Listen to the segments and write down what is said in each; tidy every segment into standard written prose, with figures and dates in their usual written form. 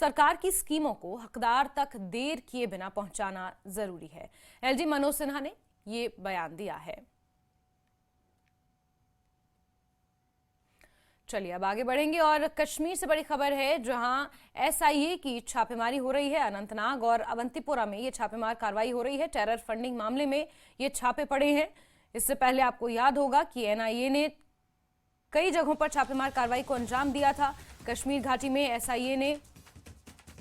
सरकार की स्कीमों को हकदार तक देर किए बिना पहुंचाना जरूरी है। एलजी मनोज सिन्हा ने ये बयान दिया है। चलिए अब आगे बढ़ेंगे और कश्मीर से बड़ी खबर है, जहां एसआईए की छापेमारी हो रही है। अनंतनाग और अवंतीपोरा में ये छापेमार कार्रवाई हो रही है। टेरर फंडिंग मामले में ये छापे पड़े हैं। इससे पहले आपको याद होगा कि एनआईए ने कई जगहों पर छापेमार कार्रवाई को अंजाम दिया था। कश्मीर घाटी में एसआईए ने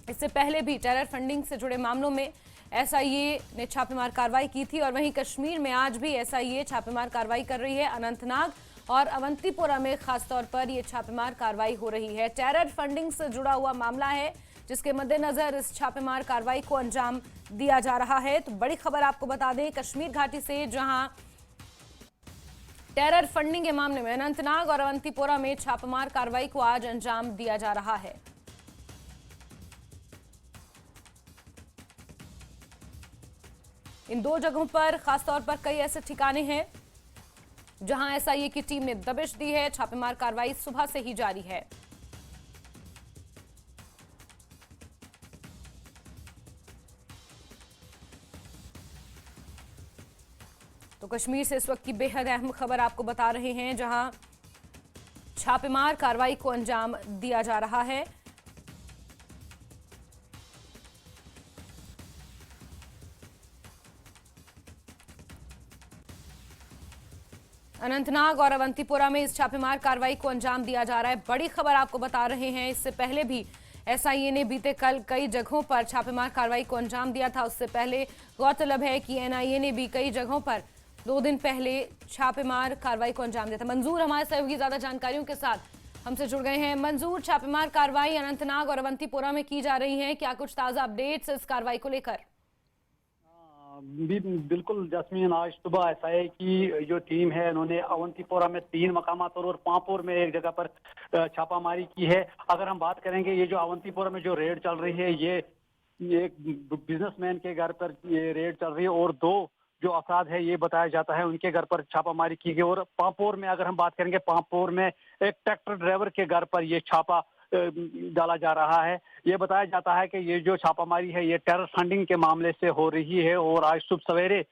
इससे पहले भी टेरर फंडिंग से जुड़े मामलों में एसआईए ने छापेमार कार्रवाई की थी और वहीं कश्मीर में आज भी एसआईए छापेमार कार्रवाई कर रही है। अनंतनाग और अवंतीपोरा में खासतौर पर यह छापेमार कार्रवाई हो रही है। टेरर फंडिंग से जुड़ा हुआ मामला है, जिसके मद्देनजर इस छापेमार कार्रवाई को अंजाम दिया जा रहा है। तो बड़ी खबर आपको बता दें कश्मीर घाटी से, जहां टेरर फंडिंग के मामले में अनंतनाग और अवंतीपोरा में छापेमार कार्रवाई को आज अंजाम दिया जा रहा है। इन दो जगहों पर खासतौर पर कई ऐसे ठिकाने हैं जहां एसआईए की टीम ने दबिश दी है। छापेमार कार्रवाई सुबह से ही जारी है। तो कश्मीर से इस वक्त की बेहद अहम खबर आपको बता रहे हैं, जहां छापेमार कार्रवाई को अंजाम दिया जा रहा है। अनंतनाग और अवंतीपोरा में इस छापेमार कार्रवाई को अंजाम दिया जा रहा है। बड़ी खबर आपको बता रहे हैं, इससे पहले भी एसआईए ने बीते कल कई जगहों पर छापेमार कार्रवाई को अंजाम दिया था। उससे पहले गौरतलब है कि एनआईए ने भी कई जगहों पर 2 दिन पहले छापेमार कार्रवाई को अंजाम दिया था। मंजूर हमारे सहयोगी ज्यादा जानकारियों के साथ हमसे जुड़ गए हैं। मंजूर, छापेमार कार्रवाई अनंतनाग और अवंतीपोरा में की जा रही है, क्या कुछ ताजा अपडेट्स इस कार्रवाई को लेकर? बिल्कुल जस्मीन, आज सुबह एसआईए की जो टीम है उन्होंने अवंतीपोरा में 3 मकामात और पांपोर में एक जगह पर छापामारी की है। अगर हम बात करेंगे, ये जो अवंतीपोरा में जो रेड चल रही है, ये एक बिजनेसमैन के घर पर ये रेड चल रही है और 2 जो अफराद है ये बताया जाता है उनके घर पर छापामारी की गई। और पांपोर में अगर हम बात करेंगे, पांपोर में एक ट्रैक्टर ड्राइवर के घर पर ये छापा डाला जा रहा है। ये बताया जाता है कि ये जो छापामारी है ये टेरर फंडिंग के मामले से हो रही है और आज सुबह सवेरे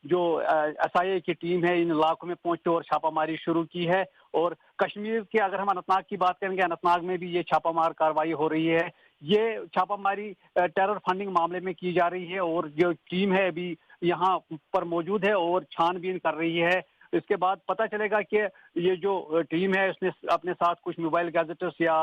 जो एसआईए की टीम है इन इलाकों में पहुंची और छापामारी शुरू की है। और कश्मीर के अगर हम अनंतनाग की बात करेंगे, अनंतनाग में भी ये छापामार कार्रवाई हो रही है। ये छापामारी टेरर फंडिंग मामले में की जा रही है और जो टीम है अभी यहाँ पर मौजूद है और छानबीन कर रही है। इसके बाद पता चलेगा कि ये जो टीम है उसने अपने साथ कुछ मोबाइल गैजेट्स या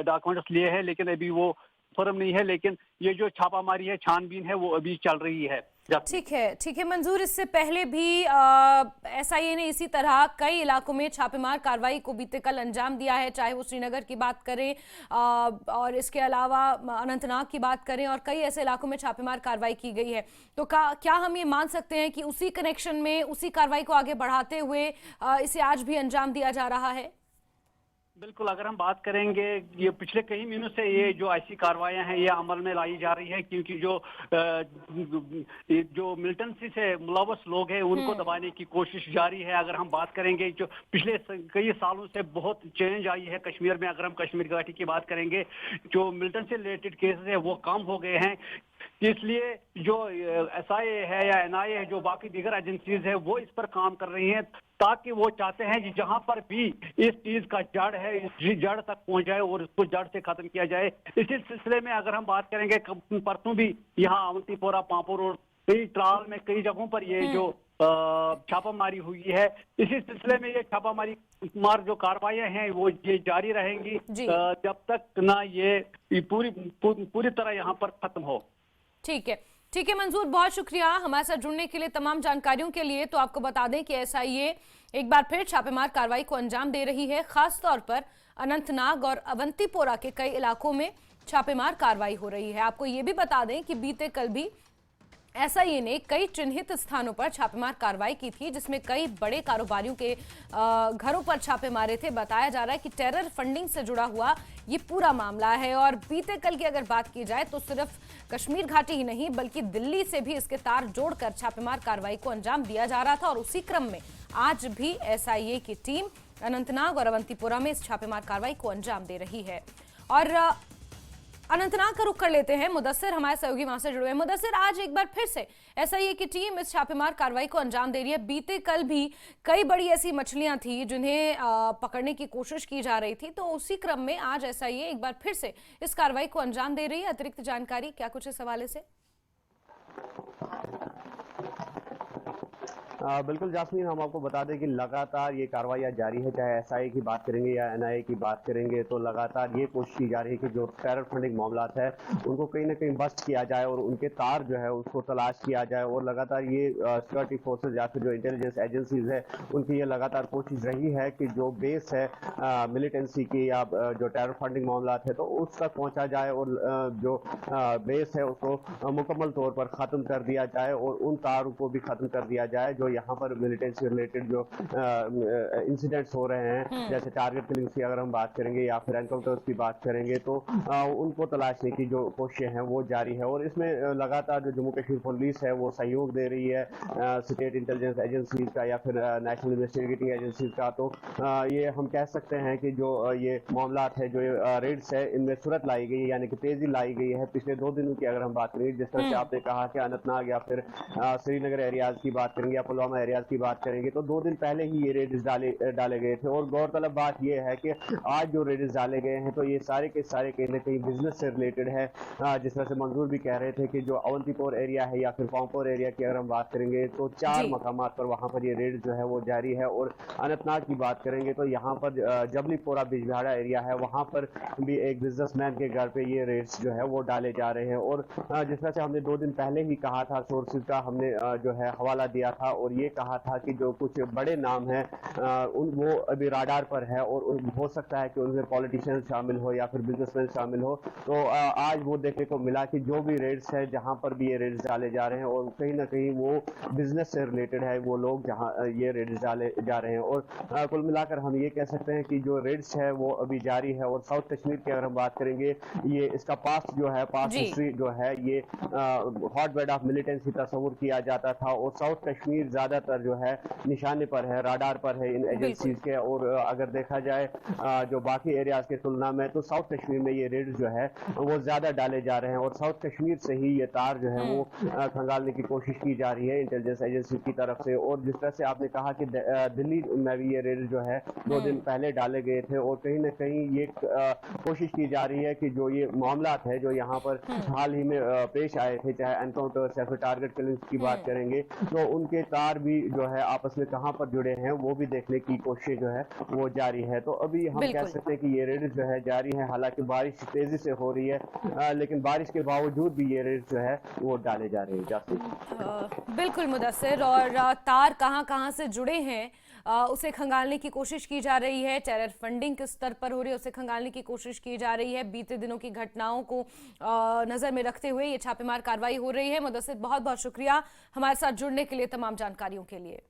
डॉक्यूमेंट्स लिए हैं, लेकिन अभी वो फर्म नहीं है। लेकिन ये जो छापामारी है, छानबीन है, वो अभी चल रही है। ठीक है मंजूर, इससे पहले भी एसआईए ने इसी तरह कई इलाकों में छापेमार कार्रवाई को बीते कल अंजाम दिया है, चाहे वो श्रीनगर की बात करें और इसके अलावा अनंतनाग की बात करें, और कई ऐसे इलाकों में छापेमार कार्रवाई की गई है। तो क्या हम ये मान सकते हैं कि उसी कनेक्शन में, उसी कार्रवाई को आगे बढ़ाते हुए इसे आज भी अंजाम दिया जा रहा है? बिल्कुल, अगर हम बात करेंगे, ये पिछले कई महीनों से ये जो ऐसी कार्रवाइयां हैं ये अमल में लाई जा रही है, क्योंकि जो मिलिटेंसी से मुलव्वस लोग हैं उनको दबाने की कोशिश जारी है। अगर हम बात करेंगे, जो पिछले कई सालों से बहुत चेंज आई है कश्मीर में। अगर हम कश्मीर घाटी की बात करेंगे, जो मिलिटेंसी रिलेटेड केसेस है वो कम हो गए हैं। इसलिए जो एसआईए है या एनआईए है, जो बाकी दीगर एजेंसीज है, वो इस पर काम कर रही हैं, ताकि वो चाहते हैं कि जहां पर भी इस चीज का जड़ है, इस जड़ तक पहुंच जाए और इसको जड़ से खत्म किया जाए। इसी सिलसिले में अगर हम बात करेंगे, परसों भी यहाँ अवंतीपोरा, पांपोर और कई ट्राल में कई जगहों पर ये जो छापामारी हुई है। इसी सिलसिले में ये छापामारी जो कार्रवाइयां हैं वो ये जारी रहेंगी जब तक ना ये पूरी तरह यहाँ पर खत्म हो। ठीक है मंजूर, बहुत शुक्रिया हमारे साथ जुड़ने के लिए, तमाम जानकारियों के लिए। तो आपको बता दें कि एसआईए एक बार फिर छापेमार कार्रवाई को अंजाम दे रही है। खास तौर पर अनंतनाग और अवंतीपोरा के कई इलाकों में छापेमार कार्रवाई हो रही है। आपको ये भी बता दें कि बीते कल भी एसआईए ने कई चिन्हित स्थानों पर छापेमार कार्रवाई की थी, जिसमें कई बड़े कारोबारियों के घरों पर छापे मारे थे। बताया जा रहा है कि टेरर फंडिंग से जुड़ा हुआ ये पूरा मामला है। और बीते कल की अगर बात की जाए तो सिर्फ कश्मीर घाटी ही नहीं बल्कि दिल्ली से भी इसके तार जोड़कर छापेमार कार्रवाई को अंजाम दिया जा रहा था। और उसी क्रम में आज भी एसआईए की टीम अनंतनाग और अवंतीपोरा में इस छापेमार कार्रवाई को अंजाम दे रही है। और अनंतनाग का रुख कर लेते हैं। मुदस्सिर हमारे सहयोगी वहां से जुड़े हैं। मुदस्सिर, आज एक बार फिर से एसआईए की टीम इस छापेमार कार्रवाई को अंजाम दे रही है। बीते कल भी कई बड़ी ऐसी मछलियां थी जिन्हें पकड़ने की कोशिश की जा रही थी, तो उसी क्रम में आज एसआईए एक बार फिर से इस कार्रवाई को अंजाम दे रही है। अतिरिक्त जानकारी क्या कुछ इस हवाले से? बिल्कुल जास्मीन, हम आपको बता दें कि लगातार ये कार्रवाई जारी है। चाहे एसआईए की बात करेंगे या एनआईए की बात करेंगे, तो लगातार ये कोशिश की जा रही है कि जो टेरर फंडिंग मामला है उनको कहीं ना कहीं बस्ट किया जाए और उनके तार जो है उसको तलाश किया जाए। और लगातार ये सिक्योरिटी फोर्सेज या फिर जो इंटेलिजेंस एजेंसीज है उनकी ये लगातार कोशिश रही है कि जो बेस है मिलिटेंसी की या जो टेरर फंडिंग मामला है तो उस तक पहुंचा जाए और जो बेस है उसको मुकम्मल तौर पर ख़त्म कर दिया जाए और उन तारों को भी ख़त्म कर दिया जाए जो यहाँ पर मिलिटेंसी से रिलेटेड जो इंसिडेंट्स हो रहे हैं, जैसे टारगेट किलिंग्स की अगर हम बात करेंगे या फिर एनकाउंटर्स की बात करेंगे, तो उनको तलाशने की जो कोशिशें हैं वो जारी है। और इसमें लगातार जो जम्मू कश्मीर पुलिस है वो सहयोग दे रही है स्टेट इंटेलिजेंस एजेंसीज का या फिर नेशनल इन्वेस्टिगेटिंग एजेंसीज का। तो ये हम कह सकते हैं कि जो ये मामला है, जो रेड्स है, इनमें सूरत लाई गई है, यानी कि तेजी लाई गई है पिछले 2 दिनों की अगर हम बात करेंगे। जिस तरह से आपने कहा कि अनंतनाग या फिर श्रीनगर एरियाज की बात करेंगे या पुलवामा एरियाज की बात करेंगे, तो 2 दिन पहले ही ये रेड्स डाले गए थे। और गौरतलब बात यह है कि आज जो रेड्स डाले गए हैं तो ये सारे के सारे कहीं ना कहीं बिजनेस से रिलेटेड है। जिस तरह से मंजूर भी कह रहे थे कि जो अवंतीपोर एरिया है या फिर पांपोर एरिया की अगर हम बात करेंगे तो 4 मकामात पर वहां पर ये रेड जो है वो जारी है। और अनंतनाग की बात करेंगे तो यहाँ पर जबलीपोरा बिजबिहाड़ा एरिया है, वहां पर भी एक बिजनेसमैन के घर पे ये रेड्स जो है वो डाले जा रहे हैं। और जिस तरह से हमने 2 दिन पहले ही कहा था, सोर्सेज का हमने जो है हवाला दिया था और ये कहा था कि जो कुछ बड़े नाम हैं वो अभी राडार पर है और हो सकता है कि उनमें पॉलिटिशियन शामिल हो या फिर बिजनेसमैन शामिल हो। तो आज वो देखने को मिला कि जो भी रेड्स है, जहां पर भी ये रेड्स डाले जा रहे हैं और कहीं ना कहीं वो बिजनेस से रिलेटेड है वो लोग जहां ये रेड्स डाले जा रहे हैं। और कुल मिलाकर हम ये कह सकते हैं कि जो रेड्स है वो अभी जारी है। और साउथ कश्मीर की अगर हम बात करेंगे, ये इसका पास्ट जो है, पास्ट हिस्ट्री जो है, ये हॉट बेड ऑफ मिलिटेंसी तस्वुर किया जाता था और साउथ कश्मीर ज्यादातर जो है निशाने पर है, राडार पर है इन एजेंसीज के। और अगर देखा जाए जो बाकी एरियाज के तुलना में, तो साउथ कश्मीर में ये रेड जो है वो ज्यादा डाले जा रहे हैं और साउथ कश्मीर से ही ये तार जो है वो खंगालने की कोशिश की जा रही है इंटेलिजेंस एजेंसी की तरफ से। और जिस तरह से आपने कहा कि दिल्ली में भी ये रेड जो है 2 दिन पहले डाले गए थे और कहीं ना कहीं ये कोशिश की जा रही है कि जो ये मामला है जो यहाँ पर हाल ही में पेश आए थे, चाहे एनकाउंटर्स या फिर टारगेट किलिंग्स की बात करेंगे, तो उनके तार भी जो है आपस में कहां पर जुड़े हैं वो भी देखने की कोशिश जो है वो जारी है। तो अभी हम कह सकते हैं कि ये रेड जो है जारी है। हालांकि बारिश तेजी से हो रही है, लेकिन बारिश के बावजूद भी ये रेड जो है वो डाले जा रहे हैं। बिल्कुल मुदस्सिर, और तार कहां से जुड़े हैं उसे खंगालने की कोशिश की जा रही है। टेरर फंडिंग किस स्तर पर हो रही है उसे खंगालने की कोशिश की जा रही है। बीते दिनों की घटनाओं को नजर में रखते हुए ये छापेमार कार्रवाई हो रही है। मुदस्सिर, बहुत बहुत शुक्रिया हमारे साथ जुड़ने के लिए, तमाम जानकारियों के लिए।